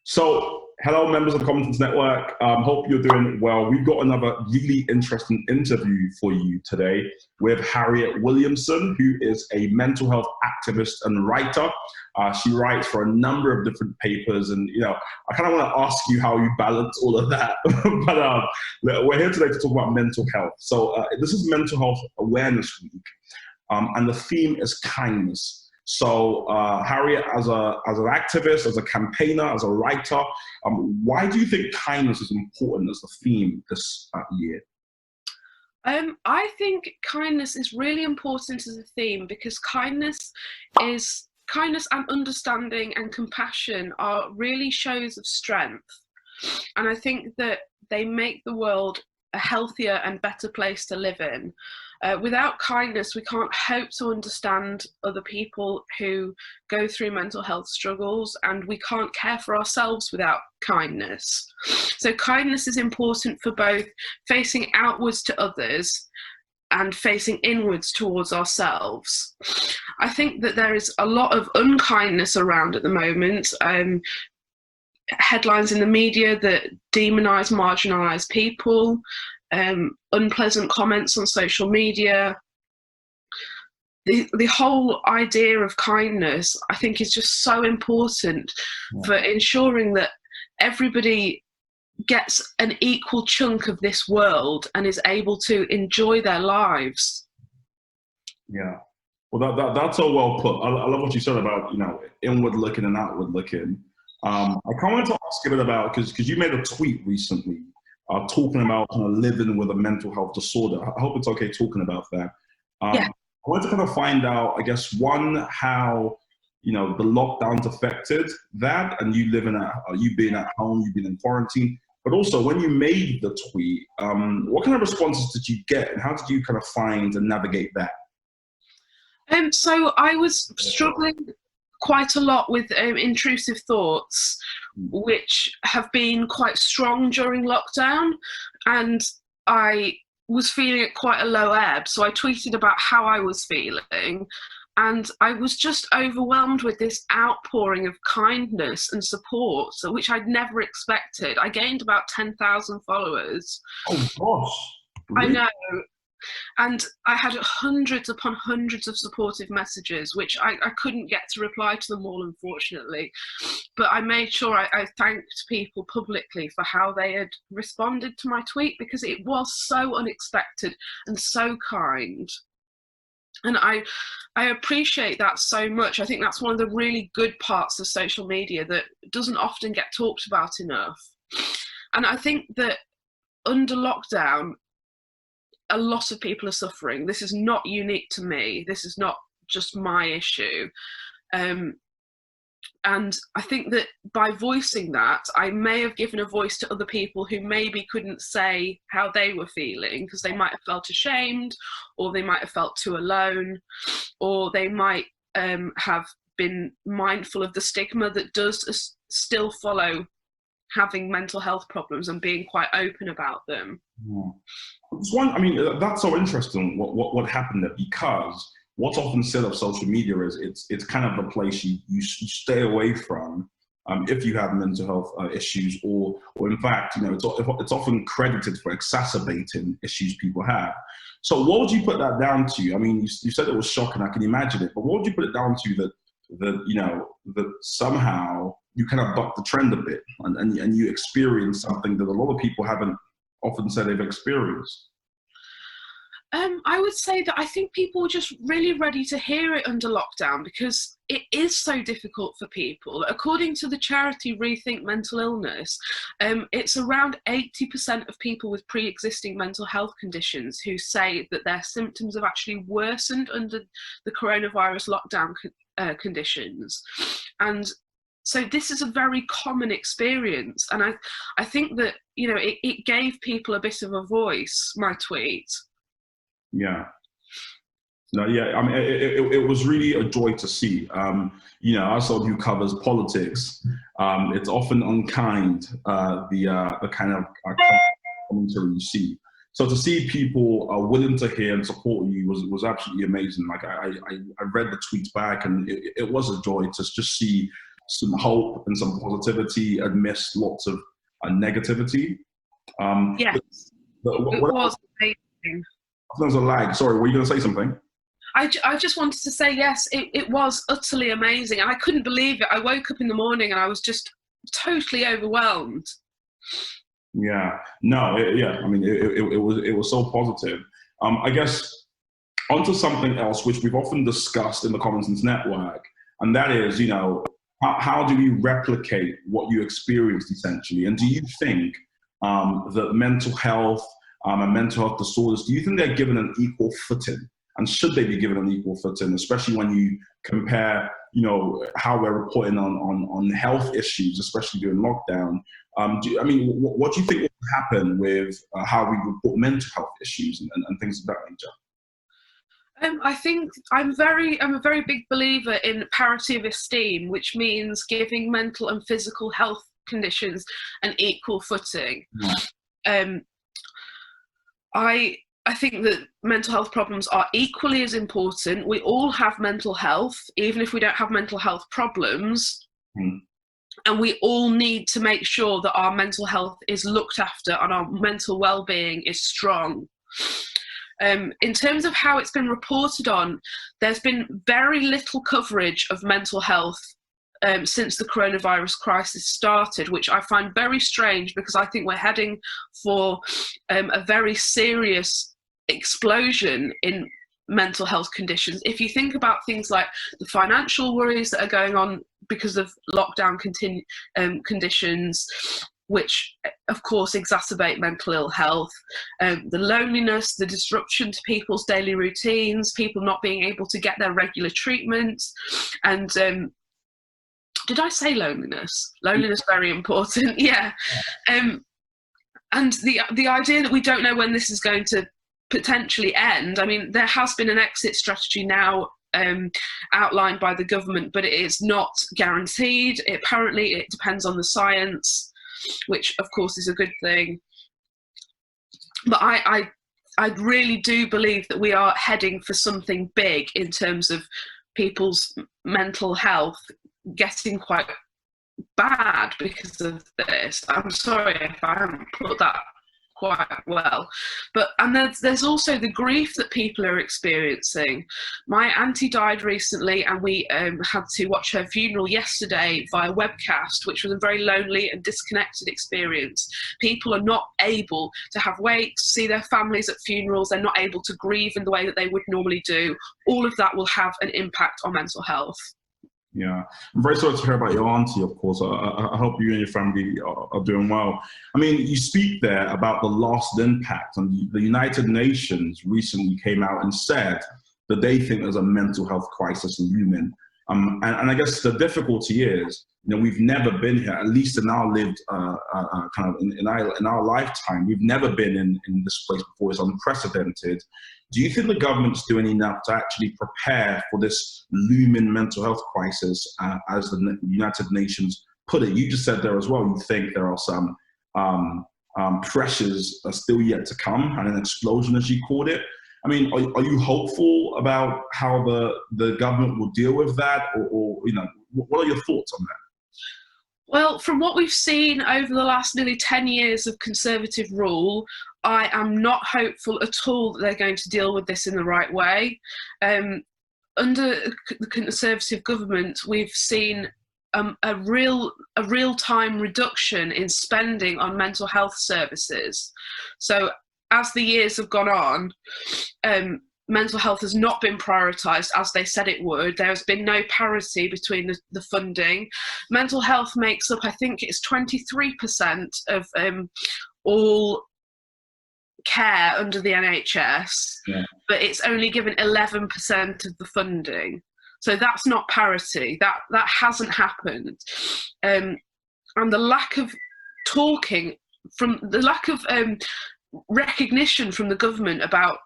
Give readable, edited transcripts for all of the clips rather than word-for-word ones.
So, hello, members of the Competence Network. Hope you're doing well. We've got another really interesting interview for you today with Harriet Williamson, who is a mental health activist and writer. She writes for a number of different papers, and I kind of want to ask you how you balance all of that. But we're here today to talk about mental health. So, this is Mental Health Awareness Week, and the theme is kindness. So Harriet, as an activist, as a campaigner, as a writer, why do you think kindness is important as a theme this year? I think kindness is really important as a theme because kindness and understanding and compassion are really shows of strength. And I think that they make the world a healthier and better place to live in. Without kindness, we can't hope to understand other people who go through mental health struggles, and we can't care for ourselves without kindness. So kindness is important for both facing outwards to others and facing inwards towards ourselves. I think that there is a lot of unkindness around at the moment. Headlines in the media that demonize marginalized people, unpleasant comments on social media. The whole idea of kindness, I think, is just so important for ensuring that everybody gets an equal chunk of this world and is able to enjoy their lives. Yeah. Well, that's all well put. I love what you said about, inward looking and outward looking. I kind of wanted to ask you a bit about, because you made a tweet recently talking about living with a mental health disorder. I hope it's okay talking about that. Yeah. I wanted to kind of find out, I guess, one, how the lockdowns affected that, and you being at home, you being in quarantine, but also when you made the tweet, what kind of responses did you get, and how did you kind of find and navigate that? So I was struggling quite a lot with intrusive thoughts, which have been quite strong during lockdown, and I was feeling at quite a low ebb. So I tweeted about how I was feeling, and I was just overwhelmed with this outpouring of kindness and support, which I'd never expected. I gained about 10,000 followers. Oh gosh. Really? I know. And I had hundreds upon hundreds of supportive messages, which I couldn't get to reply to them all, unfortunately. But I made sure I thanked people publicly for how they had responded to my tweet, because it was so unexpected and so kind. And I appreciate that so much. I think that's one of the really good parts of social media that doesn't often get talked about enough. And I think that under lockdown, a lot of people are suffering. This is not unique to me. This is not just my issue. And I think that by voicing that, I may have given a voice to other people who maybe couldn't say how they were feeling, because they might have felt ashamed, or they might have felt too alone, or they might have been mindful of the stigma that does still follow having mental health problems and being quite open about them. That's so interesting what happened there, because what's often said of social media is it's kind of the place you stay away from if you have mental health issues, or in fact, it's often credited for exacerbating issues people have. So what would you put that down to? I mean, you said it was shocking, I can imagine it, but what would you put it down to that somehow you kind of buck the trend a bit and you experience something that a lot of people haven't often said they've experienced? I would say that I think people were just really ready to hear it under lockdown, because it is so difficult for people. According to the charity Rethink Mental Illness, it's around 80% of people with pre-existing mental health conditions who say that their symptoms have actually worsened under the coronavirus lockdown conditions. And so this is a very common experience. And I think that, it gave people a bit of a voice, my tweet. Yeah. No, yeah. I mean, it was really a joy to see. As someone who covers politics, it's often unkind, the kind of commentary you see. So to see people willing to hear and support you was absolutely amazing. Like I read the tweets back, and it was a joy to just see some hope and some positivity amidst lots of negativity. Yes, it was amazing. There's a lag. Sorry, were you going to say something? I just wanted to say, yes, it was utterly amazing. And I couldn't believe it. I woke up in the morning and I was just totally overwhelmed. Yeah, no, I mean, it was so positive. I guess onto something else, which we've often discussed in the Common Sense Network, and that is, how do we replicate what you experienced essentially? And do you think that mental health and mental health disorders, do you think they're given an equal footing? And should they be given an equal footing, especially when you compare, how we're reporting on health issues, especially during lockdown? What do you think will happen with how we report mental health issues and things of that nature? I think I'm a very big believer in parity of esteem, which means giving mental and physical health conditions an equal footing. Yeah. I think that mental health problems are equally as important. We all have mental health, even if we don't have mental health problems. Mm. And we all need to make sure that our mental health is looked after and our mental well-being is strong. In terms of how it's been reported on, there's been very little coverage of mental health since the coronavirus crisis started, which I find very strange because I think we're heading for a very serious explosion in mental health conditions. If you think about things like the financial worries that are going on because of lockdown conditions, which of course exacerbate mental ill health, the loneliness, the disruption to people's daily routines, people not being able to get their regular treatments, and did I say loneliness? Loneliness, very important, yeah. And the idea that we don't know when this is going to potentially end. I mean, there has been an exit strategy now outlined by the government, but it is not guaranteed. Apparently, it depends on the science, which of course is a good thing. But I really do believe that we are heading for something big in terms of people's mental health getting quite bad because of this. I'm sorry if I haven't put that quite well, and there's also the grief that people are experiencing. My auntie died recently, and we had to watch her funeral yesterday via webcast, which was a very lonely and disconnected experience. People are not able to have wakes, see their families at funerals. They're not able to grieve in the way that they would normally do. All of that will have an impact on mental health. Yeah, I'm very sorry to hear about your auntie, of course. I hope you and your family are doing well. I mean, you speak there about the lasting impact, and the United Nations recently came out and said that they think there's a mental health crisis looming. And I guess the difficulty is, we've never been here, at least in our lived, in our lifetime, we've never been in this place before. It's unprecedented. Do you think the government's doing enough to actually prepare for this looming mental health crisis, as the United Nations put it? You just said there as well, you think there are some pressures are still yet to come, and an explosion, as you called it. I mean, are you hopeful about how the government will deal with that, or what are your thoughts on that? Well, from what we've seen over the last nearly 10 years of Conservative rule, I am not hopeful at all that they're going to deal with this in the right way. Under the Conservative government, we've seen a real-time reduction in spending on mental health services. So as the years have gone on, mental health has not been prioritised as they said it would. There has been no parity between the funding. Mental health makes up, I think it's 23% of all care under the NHS, yeah. But it's only given 11% of the funding. So that's not parity. That hasn't happened. And the lack of talking, recognition from the government about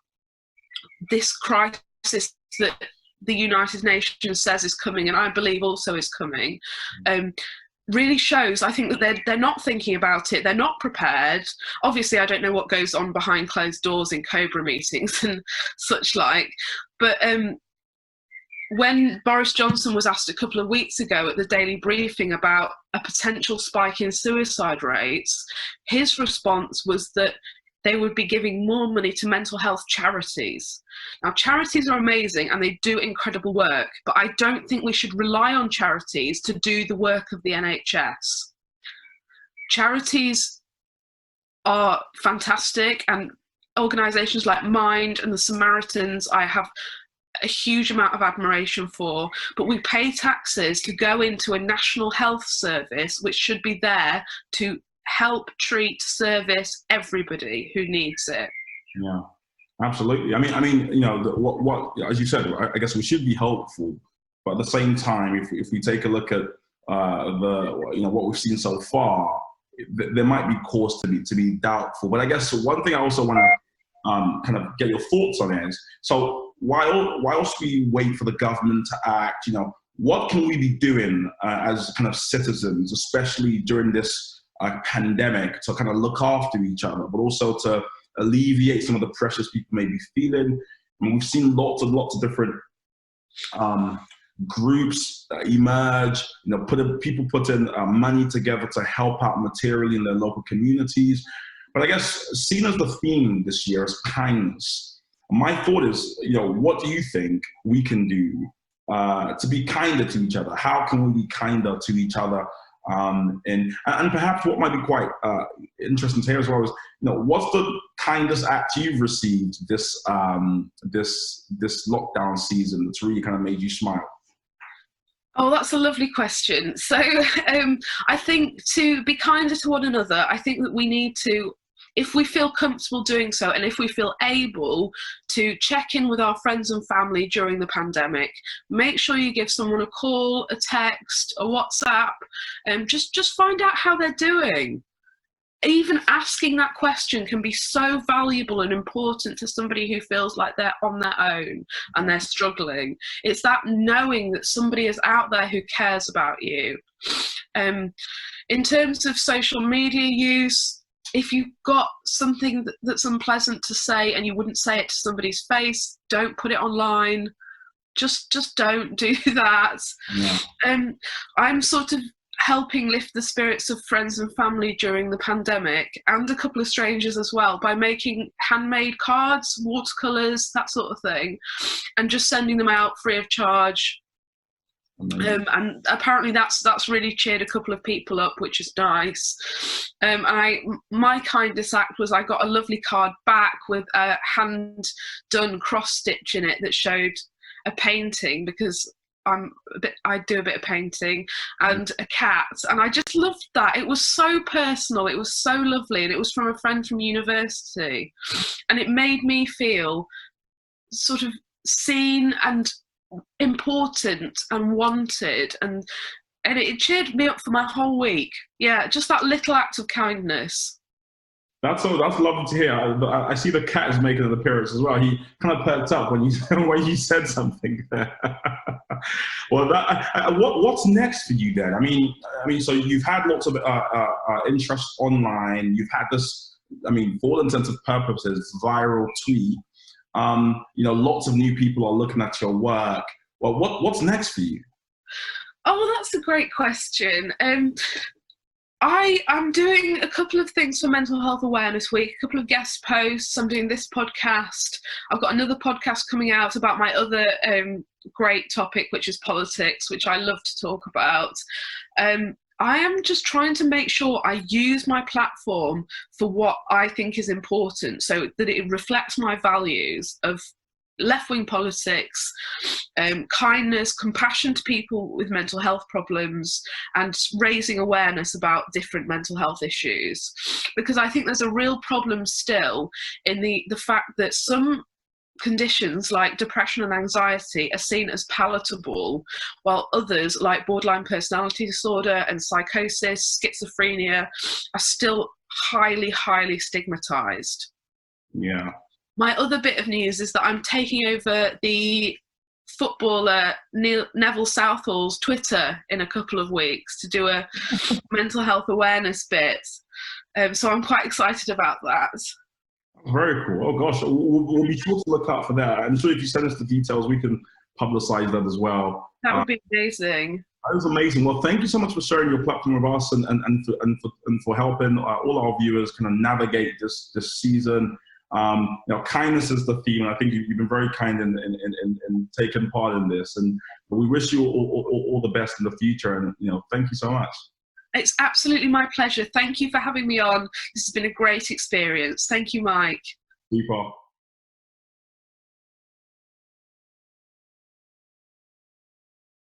this crisis that the United Nations says is coming, and I believe also is coming, really shows, I think, that they're not thinking about it. They're not prepared. Obviously, I don't know what goes on behind closed doors in COBRA meetings and such like, but when Boris Johnson was asked a couple of weeks ago at the Daily Briefing about a potential spike in suicide rates, his response was that they would be giving more money to mental health charities. Now, charities are amazing and they do incredible work, but I don't think we should rely on charities to do the work of the NHS. Charities are fantastic, and organisations like Mind and the Samaritans I have a huge amount of admiration for, but we pay taxes to go into a national health service which should be there to help, treat, service everybody who needs it. Yeah, absolutely. I mean, you know, what as you said, I guess we should be helpful, but at the same time, if we take a look at what we've seen so far, there might be cause to be doubtful. But I guess one thing I also want to kind of get your thoughts on is, so whilst we wait for the government to act, you know, what can we be doing as kind of citizens, especially during this pandemic, to kind of look after each other, but also to alleviate some of the pressures people may be feeling? I mean, we've seen lots of different groups emerge, you know, people putting money together to help out materially in their local communities. But I guess, seen as the theme this year is kindness, my thought is, you know, what do you think we can do to be kinder to each other? How can we be kinder to each other? And perhaps what might be quite interesting to hear as well is, you know, what's the kindest act you've received this lockdown season that's really kind of made you smile? Oh, that's a lovely question. So I think to be kinder to one another, I think that we need to, if we feel comfortable doing so, and if we feel able to check in with our friends and family during the pandemic, make sure you give someone a call, a text, a WhatsApp, and just find out how they're doing. Even asking that question can be so valuable and important to somebody who feels like they're on their own and they're struggling. It's that knowing that somebody is out there who cares about you. In terms of social media use, if you've got something that's unpleasant to say and you wouldn't say it to somebody's face, don't put it online. Just don't do that. Yeah. I'm sort of helping lift the spirits of friends and family during the pandemic, and a couple of strangers as well, by making handmade cards, watercolours, that sort of thing, and just sending them out free of charge. And apparently that's really cheered a couple of people up, which is nice. My kindest act was I got a lovely card back with a hand-done cross-stitch in it that showed a painting, because I do a bit of painting, and a cat, and I just loved that. It was so personal, it was so lovely, and it was from a friend from university, and it made me feel sort of seen and important and wanted, and it cheered me up for my whole week. Yeah, just that little act of kindness. That's lovely to hear. I see the cat is making an appearance as well. He kind of perked up when you said something there. Well, what's next for you then? I mean, so you've had lots of interest online. You've had this, I mean, for all intents and purposes, viral tweet. You know, lots of new people are looking at your work. Well, what's next for you? Oh, well, that's a great question. I'm doing a couple of things for Mental Health Awareness Week, a couple of guest posts. I'm doing this podcast. I've got another podcast coming out about my other great topic, which is politics, which I love to talk about. I am just trying to make sure I use my platform for what I think is important, so that it reflects my values of left-wing politics, kindness, compassion to people with mental health problems, and raising awareness about different mental health issues. Because I think there's a real problem still in the fact that some conditions like depression and anxiety are seen as palatable, while others like borderline personality disorder and psychosis, schizophrenia, are still highly, highly stigmatized. Yeah. My other bit of news is that I'm taking over the footballer Neville Southall's Twitter in a couple of weeks to do a mental health awareness bit. So I'm quite excited about that. Very cool. Oh gosh, we'll be sure to look out for that. I'm sure if you send us the details, we can publicize that as well. That would be amazing. That was amazing. Well, thank you so much for sharing your platform with us and for helping all our viewers kind of navigate this season. Kindness is the theme, and I think you've been very kind in taking part in this. And we wish you all the best in the future. And thank you so much. It's absolutely my pleasure. Thank you for having me on. This has been a great experience. Thank you, Mike. Super.